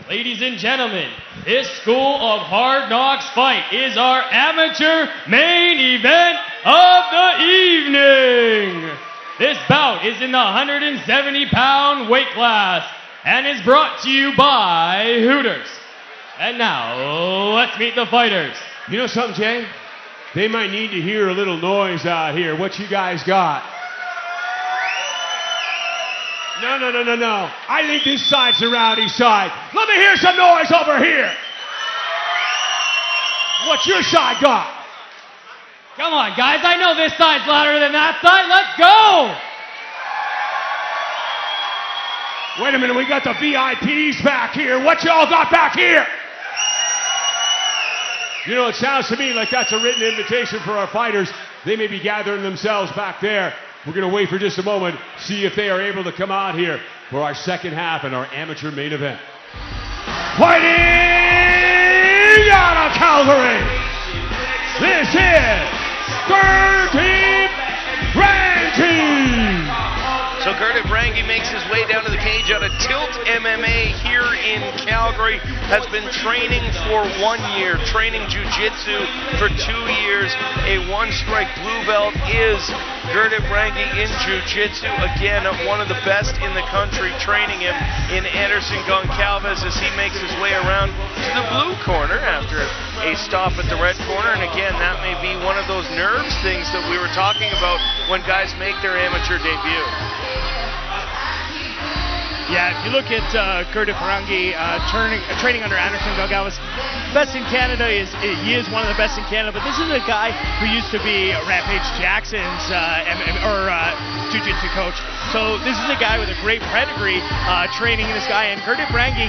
Ladies and gentlemen, this School of Hard Knocks fight is our amateur main event of the evening. This bout is in the 170-pound weight class and is brought to you by Hooters. And now, let's meet the fighters. You know something, Jay? They might need to hear a little noise out here. What you guys got? No. I think this side's the rowdy side. Let me hear some noise over here. What's your side got? Come on, guys. I know this side's louder than that side. Let's go! Wait a minute. We got the VIPs back here. What y'all got back here? You know, it sounds to me like that's a written invitation for our fighters. They may be gathering themselves back there. We're going to wait for just a moment, see if they are able to come out here for our second half and our amateur main event. Fighting out of Calgary, this is Gurdip Rangi. So Gurdip Rangi makes his way down to the cage out of Tilt MMA here in Calgary. Has been training for 1 year, training jiu-jitsu for 2 years. A one-strike blue belt is Gurdip Rangi in jiu-jitsu. Again, one of the best in the country, training him in Anderson Goncalves as he makes his way around to the blue corner after a stop at the red corner. And again, that may be one of those nerves things that we were talking about when guys make their amateur debut. Yeah, if you look at Gurdip Rangi training under Anderson Goncalves, best in Canada, he is one of the best in Canada, but this is a guy who used to be Rampage Jackson's jiu-jitsu coach. So this is a guy with a great pedigree training this guy. And Gurdip Rangi,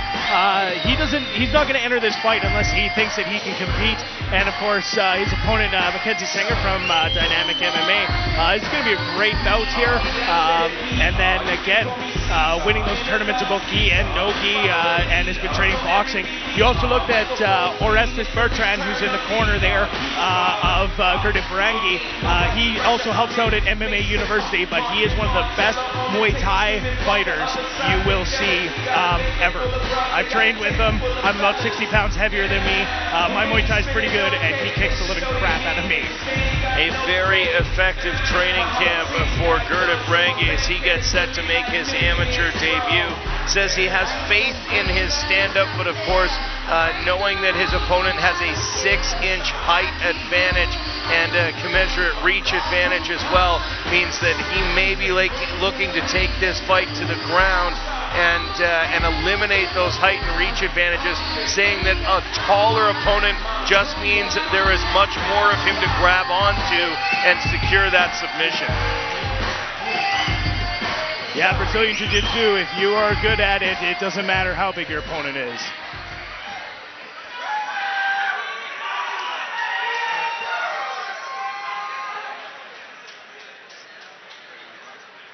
he's not going to enter this fight unless he thinks that he can compete. And of course, his opponent, Mackenzie Senger from Dynamic MMA. It's going to be a great bout here. And then again, winning those tournaments of both gi and no gi, and has been training boxing. You also looked at Orestes Bertrand, who's in the corner there of Gurdip Rangi. He also helps out at MMA University, but he is one of the best Muay Thai fighters you will see ever. I've trained with him. I'm about 60 pounds heavier than me. My Muay Thai is pretty good, and he kicks the living crap out of me. A very effective training camp for Gurdip Rangi as he gets set to make his amateur debut. Says he has faith in his stand-up, but of course, knowing that his opponent has a 6-inch height advantage and a commensurate reach advantage as well, means that he may be looking to take this fight to the ground and eliminate those height and reach advantages, saying that a taller opponent just means there is much more of him to grab onto and secure that submission. Yeah, Brazilian Jiu-Jitsu, if you are good at it, it doesn't matter how big your opponent is.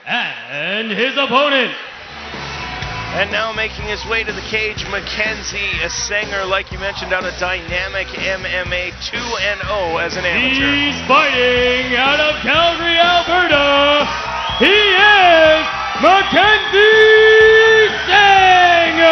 And his opponent. And now making his way to the cage, Mackenzie Senger, like you mentioned, out of Dynamic MMA, 2-0 as an amateur. He's fighting out of Calgary, Alberta. He is Mackenzie Senger!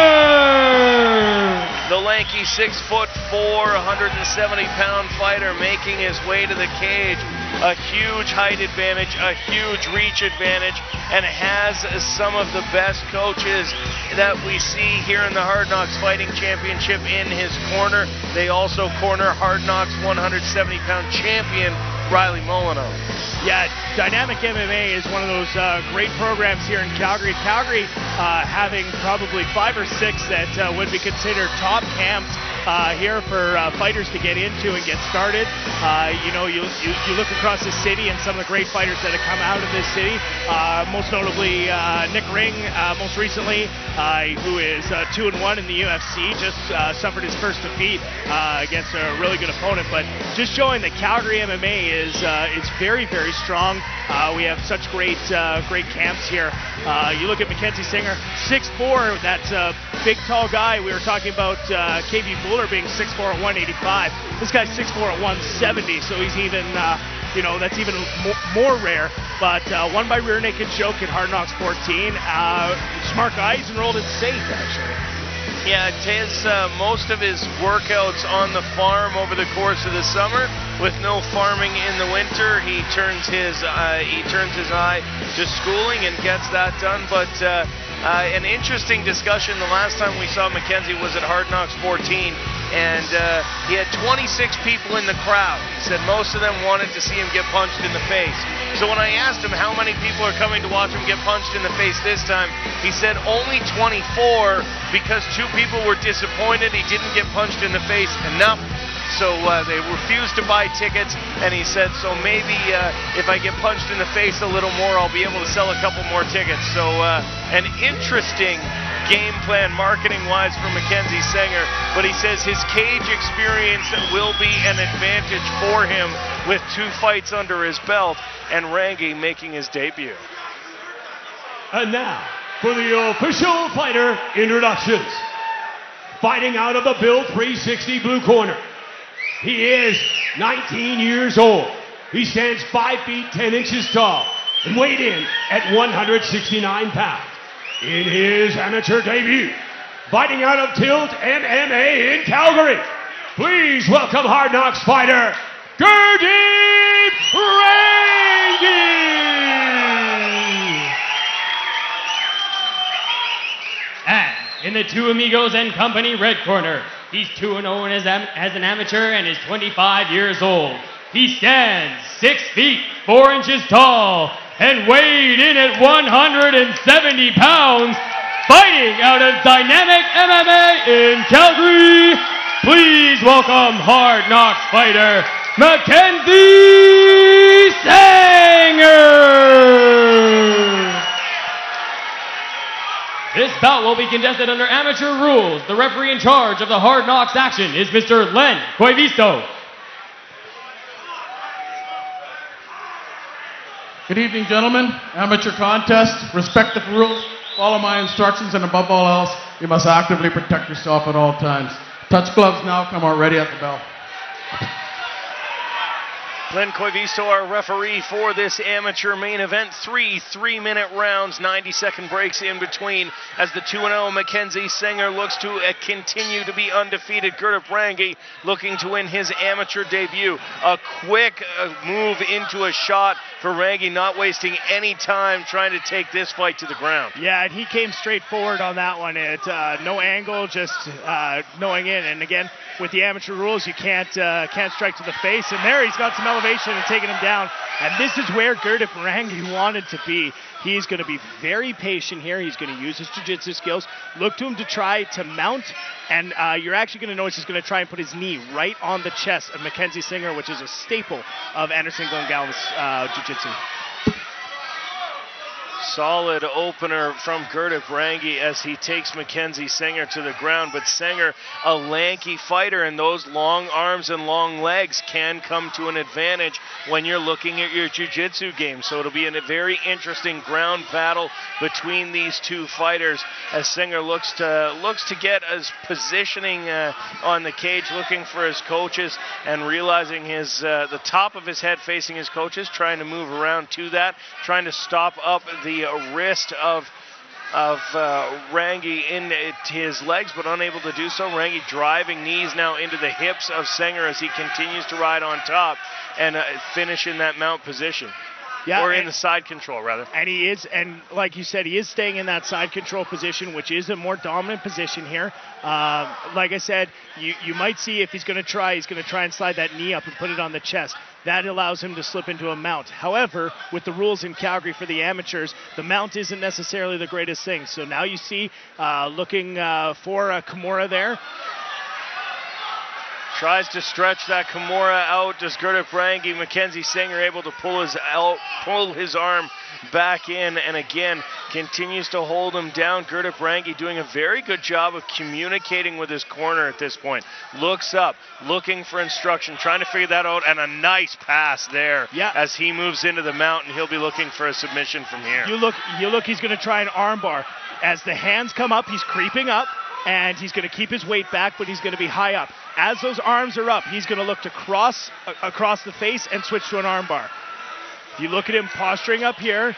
The lanky 6'4", 170-pound fighter making his way to the cage. A huge height advantage, a huge reach advantage, and has some of the best coaches that we see here in the Hard Knocks Fighting Championship in his corner. They also corner Hard Knocks 170-pound champion Riley Molyneux. Yeah, Dynamic MMA is one of those great programs here in Calgary. Calgary having probably 5 or 6 that would be considered top camps here for fighters to get into and get started. You know, you look across the city and some of the great fighters that have come out of this city. Most notably Nick Ring, most recently, who is 2-1 in the UFC, just suffered his first defeat against a really good opponent. But just showing that Calgary MMA is very, very strong. We have such great camps here. You look at Mackenzie Senger, 6'4", that's a big, tall guy. We were talking about KB Buller being 6'4" at 185. This guy's 6'4" at 170, so he's even, that's even more rare. But won by rear naked choke at Hard Knocks 14. Smart guy, he's enrolled in SAFE, actually. Yeah, most of his workouts on the farm over the course of the summer, with no farming in the winter. He turns his eye to schooling and gets that done. But an interesting discussion. The last time we saw Mackenzie was at Hard Knocks 14, and he had 26 people in the crowd. He said most of them wanted to see him get punched in the face. So when I asked him how many people are coming to watch him get punched in the face this time, he said only 24, because 2 people were disappointed he didn't get punched in the face enough. So they refused to buy tickets, and he said, so maybe if I get punched in the face a little more, I'll be able to sell a couple more tickets. So an interesting game plan marketing-wise for Mackenzie Senger, but he says his cage experience will be an advantage for him with 2 fights under his belt, and Rangi making his debut. And now, for the official fighter introductions. Fighting out of the Bill 360 blue corner. He is 19 years old. He stands 5 feet 10 inches tall and weighed in at 169 pounds. In his amateur debut, fighting out of Tilt MMA in Calgary, please welcome Hard Knocks fighter, Gurdip Rangi! And in the Two Amigos and Company red corner, he's 2-0 as an amateur and is 25 years old. He stands 6 feet 4 inches tall and weighed in at 170 pounds, fighting out of Dynamic MMA in Calgary. Please welcome Hard Knocks fighter, Mackenzie Senger! This bout will be contested under amateur rules. The referee in charge of the Hard Knocks action is Mr. Len Coivisto. Good evening, gentlemen. Amateur contest. Respect the rules. Follow my instructions, and above all else, you must actively protect yourself at all times. Touch gloves now. Come out ready at the bell. Len Coivisto, our referee for this amateur main event. 3 3-minute rounds, 90-second breaks in between, as the 2-0 Mackenzie Senger looks to continue to be undefeated. Gurdip Rangi looking to win his amateur debut. A quick move into a shot for Rangi, not wasting any time trying to take this fight to the ground. Yeah, and he came straight forward on that one. No angle, just knowing in. And again, with the amateur rules, you can't strike to the face. And there he's got some elevation and taking him down. And this is where Gurdip Rangi wanted to be. He's going to be very patient here. He's going to use his jiu-jitsu skills. Look to him to try to mount. And you're actually going to notice he's going to try and put his knee right on the chest of Mackenzie Senger, which is a staple of Anderson Glengalva's jiu-jitsu. Solid opener from Gurdip Rangi as he takes Mackenzie Senger to the ground. But Senger, a lanky fighter, and those long arms and long legs can come to an advantage when you're looking at your jiu-jitsu game. So it'll be a very interesting ground battle between these two fighters as Senger looks to get his positioning on the cage, looking for his coaches and realizing his the top of his head facing his coaches, trying to move around to that, trying to stop up the wrist of Rangi in his legs, but unable to do so. Rangi driving knees now into the hips of Senger as he continues to ride on top and finish in that mount position. Yeah, or in the side control, rather. And he is, and like you said, he is staying in that side control position, which is a more dominant position here. Like I said, you might see if he's going to try and slide that knee up and put it on the chest. That allows him to slip into a mount. However, with the rules in Calgary for the amateurs, the mount isn't necessarily the greatest thing. So now you see looking for a Kimura there. Tries to stretch that Kimura out. Does Gurdip Rangi? Mackenzie Senger able to pull his arm back in, and again continues to hold him down. Gurdip Rangi doing a very good job of communicating with his corner at this point. Looks up, looking for instruction, trying to figure that out, and a nice pass there as he moves into the mount, and he'll be looking for a submission from here. You look, he's going to try an armbar. As the hands come up, he's creeping up, and he's going to keep his weight back, but he's going to be high up. As those arms are up, he's going to look to cross across the face and switch to an armbar. If you look at him posturing up here,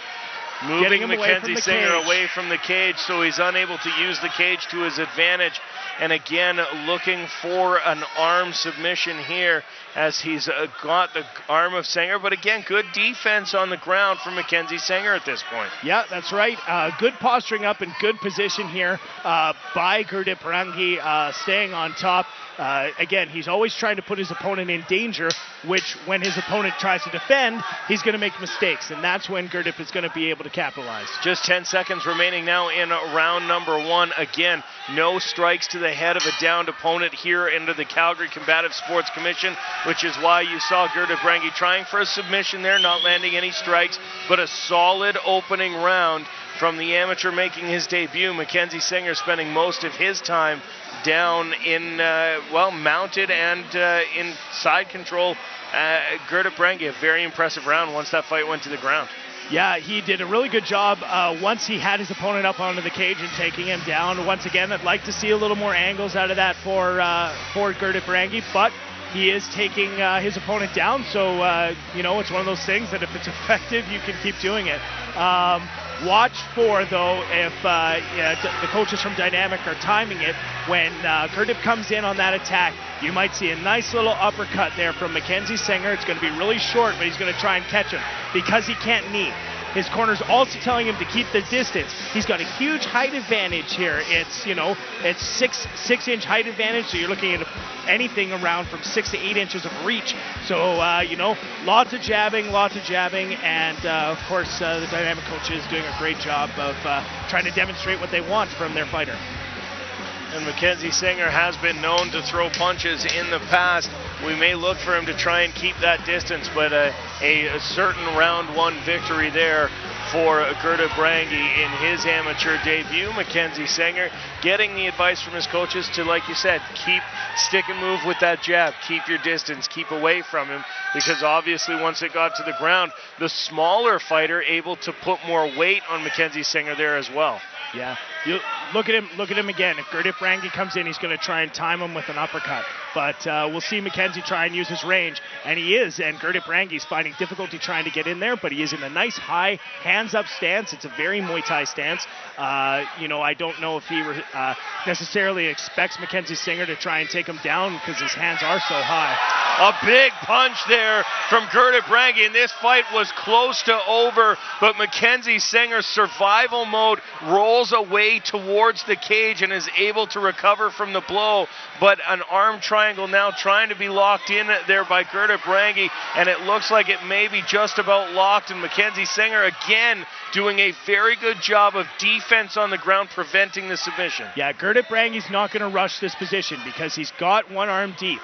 Moving Mackenzie Senger away from the cage, so he's unable to use the cage to his advantage. And again, looking for an arm submission here as he's got the arm of Senger. But again, good defense on the ground from Mackenzie Senger at this point. Yeah, that's right. Good posturing up and good position here by Gurdip Rangi, staying on top. Again, he's always trying to put his opponent in danger, which when his opponent tries to defend, he's going to make mistakes, and that's when Gurdip is going to be able to capitalize. Just 10 seconds remaining now in round number 1. Again, no strikes to the head of a downed opponent here into the Calgary Combative Sports Commission, which is why you saw Gurdip Rangi trying for a submission there, not landing any strikes, but a solid opening round from the amateur making his debut. Mackenzie Senger spending most of his time down in, mounted and in side control. Gurdip Rangi, a very impressive round once that fight went to the ground. Yeah, he did a really good job once he had his opponent up onto the cage and taking him down. Once again, I'd like to see a little more angles out of that for Gurdip Rangi, but he is taking his opponent down, so, it's one of those things that if it's effective, you can keep doing it. Watch for, though, if the coaches from Dynamic are timing it, when Gurdip comes in on that attack, you might see a nice little uppercut there from Mackenzie Senger. It's going to be really short, but he's going to try and catch him because he can't knee. His corner's also telling him to keep the distance. He's got a huge height advantage here. It's 6-inch height advantage, so you're looking at anything around from 6 to 8 inches of reach. So, lots of jabbing, and of course, the Dynamic coach is doing a great job of trying to demonstrate what they want from their fighter. And Mackenzie Senger has been known to throw punches in the past. We may look for him to try and keep that distance, but a certain round 1 victory there for Gurdip Rangi in his amateur debut. Mackenzie Senger getting the advice from his coaches to, like you said, keep stick and move with that jab, keep your distance, keep away from him, because obviously once it got to the ground, the smaller fighter able to put more weight on Mackenzie Senger there as well. Yeah, you look at him again. If Gurdip Rangi comes in, he's going to try and time him with an uppercut. But we'll see Mackenzie try and use his range, and he is. And Gurdip Rangi's finding difficulty trying to get in there, but he is in a nice high hands-up stance. It's a very Muay Thai stance. I don't know if he necessarily expects Mackenzie Senger to try and take him down because his hands are so high. A big punch there from Gurdip Rangi, and this fight was close to over, but Mackenzie Senger's survival mode rolls away towards the cage and is able to recover from the blow, but an arm triangle now trying to be locked in there by Gurdip Rangi, and it looks like it may be just about locked, and Mackenzie Senger again doing a very good job of defense on the ground, preventing the submission. Yeah, Gurdip Rangi's not going to rush this position because he's got one arm deep.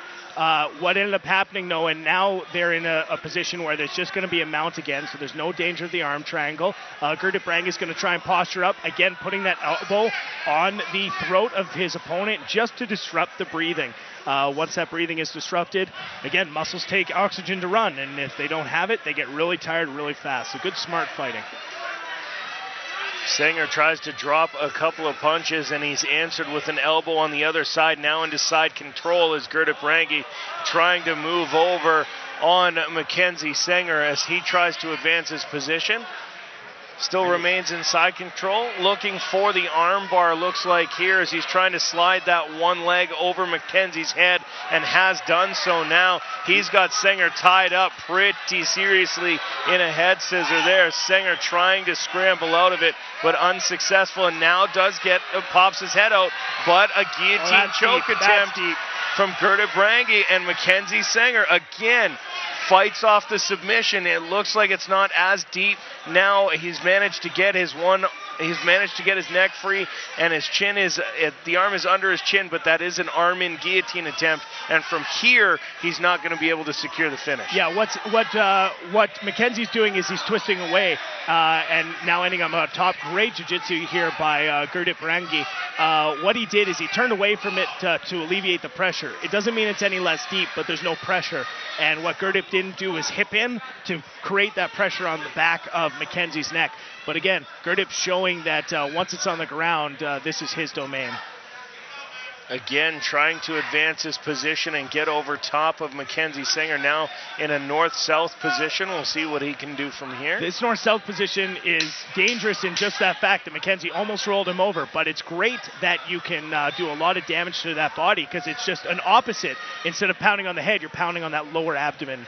What ended up happening, though, and now they're in a position where there's just going to be a mount again, so there's no danger of the arm triangle. Gurdip Rangi is going to try and posture up, again putting that elbow on the throat of his opponent just to disrupt the breathing. Once that breathing is disrupted, again, muscles take oxygen to run, and if they don't have it, they get really tired really fast. So good, smart fighting. Senger tries to drop a couple of punches, and he's answered with an elbow on the other side. Now into side control is Gurdip Rangi trying to move over on Mackenzie Senger as he tries to advance his position. Still remains in side control, looking for the arm bar, looks like here, as he's trying to slide that one leg over Mackenzie's head, and has done so now. He's got Senger tied up pretty seriously in a head scissor there. Senger trying to scramble out of it, but unsuccessful, and now pops his head out, but a guillotine choke attempt from Gurdip Rangi, and Mackenzie Senger again fights off the submission. It looks like it's not as deep. Now he's managed to get his neck free, and his chin the arm is under his chin, but that is an arm-in guillotine attempt, and from here he's not going to be able to secure the finish. Yeah, what Mackenzie's doing is he's twisting away, and now ending up on top. Great jiu-jitsu here by Gurdip Rangi. What he did is he turned away from it to alleviate the pressure. It doesn't mean it's any less deep, but there's no pressure, and what Gurdip didn't do is hip in to create that pressure on the back of Mackenzie's neck. But again, Gurdip showing that once it's on the ground, this is his domain. Again, trying to advance his position and get over top of Mackenzie Senger, now in a north-south position. We'll see what he can do from here. This north-south position is dangerous in just that fact that Mackenzie almost rolled him over, but it's great that you can do a lot of damage to that body because it's just an opposite. Instead of pounding on the head, you're pounding on that lower abdomen.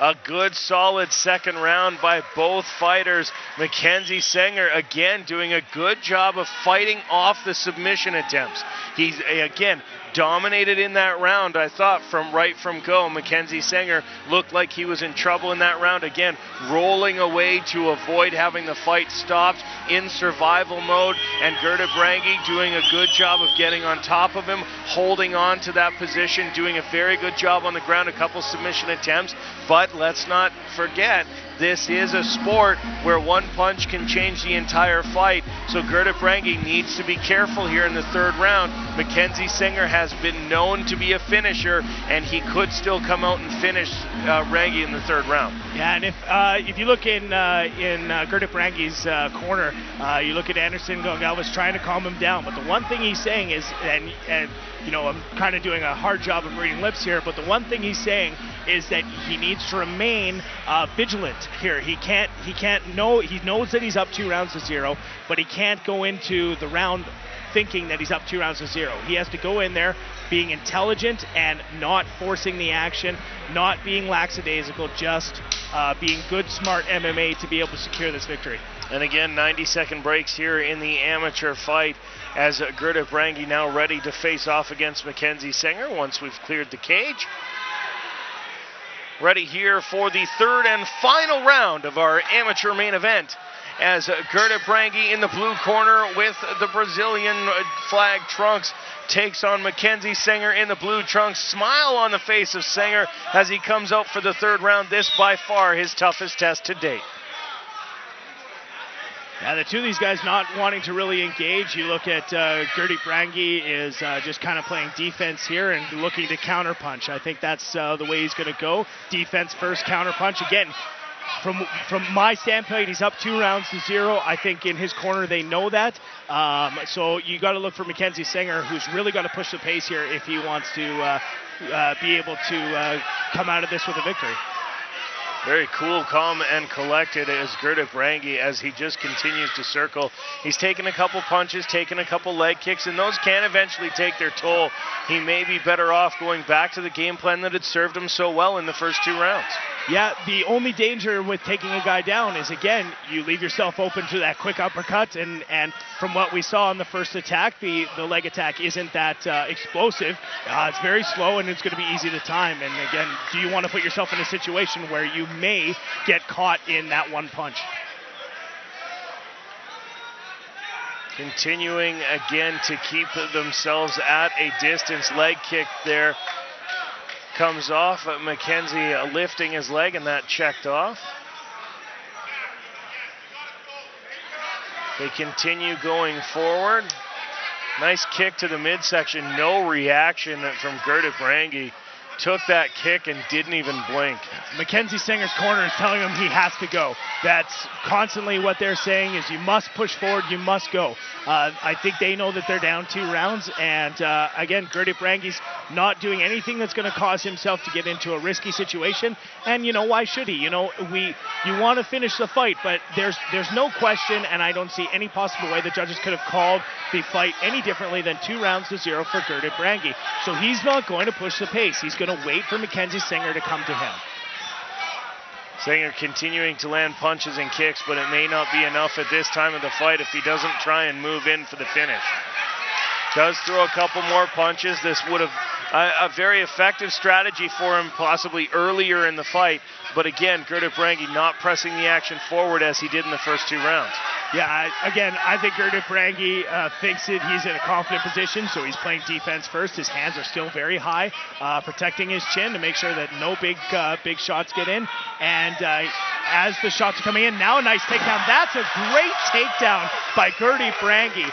A good, solid second round by both fighters. Mackenzie Senger, again, doing a good job of fighting off the submission attempts. He's, again, dominated in that round. I thought right from go, Mackenzie Senger looked like he was in trouble in that round. Again, rolling away to avoid having the fight stopped in survival mode. And Gurdip Rangi doing a good job of getting on top of him, holding on to that position, doing a very good job on the ground, a couple submission attempts. But let's not forget, this is a sport where one punch can change the entire fight. So Gurdip Rangi needs to be careful here in the third round. Mackenzie Senger has been known to be a finisher, and he could still come out and finish Rangi in the third round. Yeah, and if you look in Gurdip Rangi's corner, you look at Anderson Gonçalves trying to calm him down. But the one thing he's saying is, and you know, I'm kind of doing a hard job of reading lips here, but the one thing he's saying is that he needs to remain vigilant here. He knows that he's up 2-0, but he can't go into the round thinking that he's up 2-0. He has to go in there being intelligent and not forcing the action, not being lackadaisical, just being good, smart MMA to be able to secure this victory. And again, 90-second breaks here in the amateur fight as Gurdip Rangi now ready to face off against Mackenzie Senger once we've cleared the cage. Ready here for the third and final round of our amateur main event as Gurdip Rangi in the blue corner with the Brazilian flag trunks takes on Mackenzie Senger in the blue trunks. Smile on the face of Senger as he comes out for the third round. This by far his toughest test to date. Yeah, the two of these guys not wanting to really engage. You look at Gurdip Rangi is just kind of playing defense here and looking to counterpunch. I think that's the way he's going to go. Defense first, counterpunch. Again, from my standpoint, he's up 2-0. I think in his corner they know that. So you got to look for Mackenzie Senger, who's really got to push the pace here if he wants to be able to come out of this with a victory. Very cool, calm, and collected is Gurdip Rangi as he just continues to circle. He's taken a couple punches, taken a couple leg kicks, and those can eventually take their toll. He may be better off going back to the game plan that had served him so well in the first 2 rounds. Yeah, the only danger with taking a guy down is, again, you leave yourself open to that quick uppercut, and from what we saw in the first attack, the leg attack isn't that explosive. It's very slow, and it's going to be easy to time. And again, do you want to put yourself in a situation where you may get caught in that one punch? Continuing again to keep themselves at a distance. Leg kick there comes off. Mackenzie lifting his leg, and that checked off. They continue going forward. Nice kick to the midsection. No reaction from Gurdip Rangi. Took that kick and didn't even blink. Mackenzie Senger's corner is telling him he has to go. That's constantly what they're saying is you must push forward, you must go. I think they know that they're down 2 rounds, and again, Gurdip Rangi's not doing anything that's going to cause himself to get into a risky situation, and you know, why should he? You know, you want to finish the fight, but there's no question, and I don't see any possible way the judges could have called the fight any differently than 2-0 for Gurdip Rangi. So he's not going to push the pace. He's going to wait for Mackenzie Senger to come to him. Senger continuing to land punches and kicks, but it may not be enough at this time of the fight if he doesn't try and move in for the finish. Does throw a couple more punches. This would have a very effective strategy for him possibly earlier in the fight, but again, Gurdip Rangi not pressing the action forward as he did in the first 2 rounds. Yeah, I think Gurdip Rangi thinks that he's in a confident position, so he's playing defense first. His hands are still very high, protecting his chin to make sure that no big shots get in. And as the shots are coming in, now a nice takedown. That's a great takedown by Gurdip Rangi.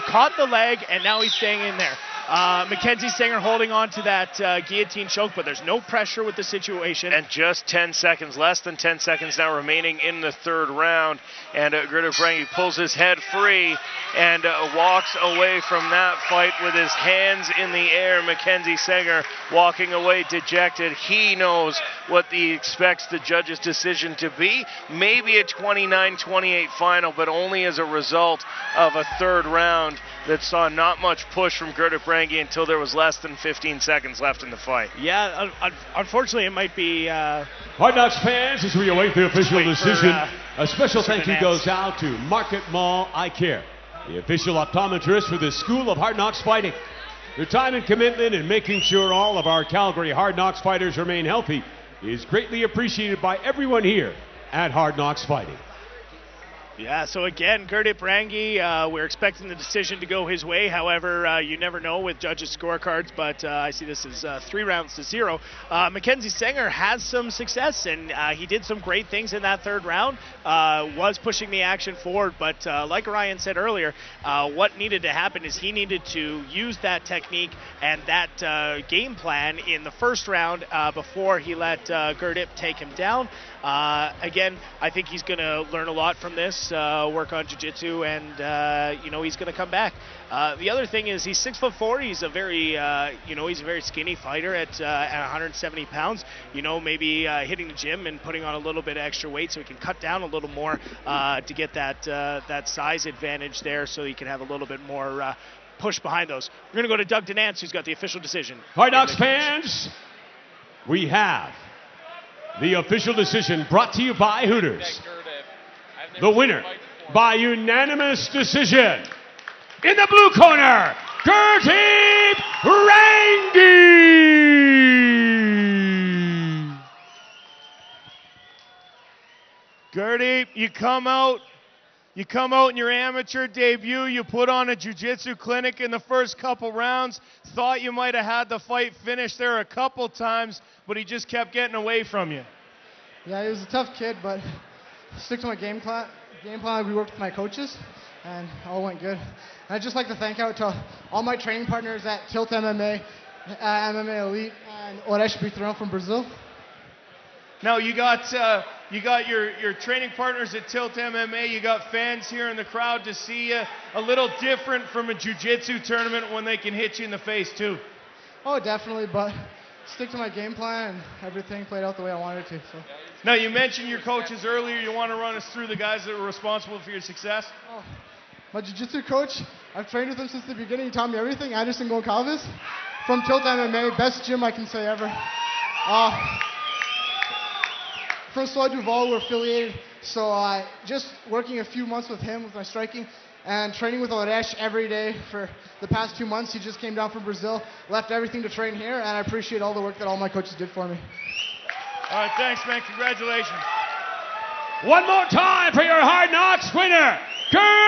Caught the leg, and now he's staying in there. Mackenzie Senger holding on to that guillotine choke, but there's no pressure with the situation. And just 10 seconds, less than 10 seconds now remaining in the third round. And Gurdip Rangi pulls his head free and walks away from that fight with his hands in the air. Mackenzie Senger walking away dejected. He knows what he expects the judge's decision to be. Maybe a 29-28 final, but only as a result of a third round that saw not much push from Gurdip Rangi until there was less than 15 seconds left in the fight. Yeah, unfortunately it might be... Hard Knocks fans, as we await the official decision, a special thank you goes out to Market Mall Eye Care, the official optometrist for the School of Hard Knocks Fighting. Their time and commitment in making sure all of our Calgary Hard Knocks fighters remain healthy is greatly appreciated by everyone here at Hard Knocks Fighting. Yeah, so again, Gurdip Rangi, we're expecting the decision to go his way. However, you never know with judges' scorecards, but I see this as 3-0. Mackenzie Senger has some success, and he did some great things in that third round, was pushing the action forward, but like Ryan said earlier, what needed to happen is he needed to use that technique and that game plan in the first round before he let Gurdip take him down. Again, I think he's going to learn a lot from this. Work on jiu-jitsu, and he's going to come back. The other thing is he's 6'4". He's a very he's a very skinny fighter at 170 pounds. Maybe hitting the gym and putting on a little bit of extra weight so he can cut down a little more to get that size advantage there, so he can have a little bit more push behind those. We're going to go to Doug Denance, who's got the official decision. Hard Knocks fans, we have the official decision brought to you by Hooters. The winner by unanimous decision in the blue corner, Gurdip Rangi. Gurdip, you come out in your amateur debut, you put on a jiu-jitsu clinic in the first couple rounds, thought you might have had the fight finished there a couple times, but he just kept getting away from you. Yeah, he was a tough kid, but stick to my game plan. We worked with my coaches, and all went good. And I'd just like to thank out to all my training partners at Tilt MMA, MMA Elite, and Oresh Bitron from Brazil. Now you got your training partners at Tilt MMA. You got fans here in the crowd to see you. A little different from a jiu-jitsu tournament when they can hit you in the face too. Oh, definitely, but stick to my game plan, and everything played out the way I wanted it to. So. Now, you mentioned your coaches earlier. You want to run us through the guys that were responsible for your success? Oh, my jiu-jitsu coach, I've trained with him since the beginning. He taught me everything. Anderson Goncalves from Tilt MMA, best gym I can say ever. From Soy Duval, we're affiliated. So just working a few months with him with my striking and training with Oresh every day for the past 2 months. He just came down from Brazil, left everything to train here, and I appreciate all the work that all my coaches did for me. All right, thanks, man. Congratulations. One more time for your Hard Knocks winner, Gurdip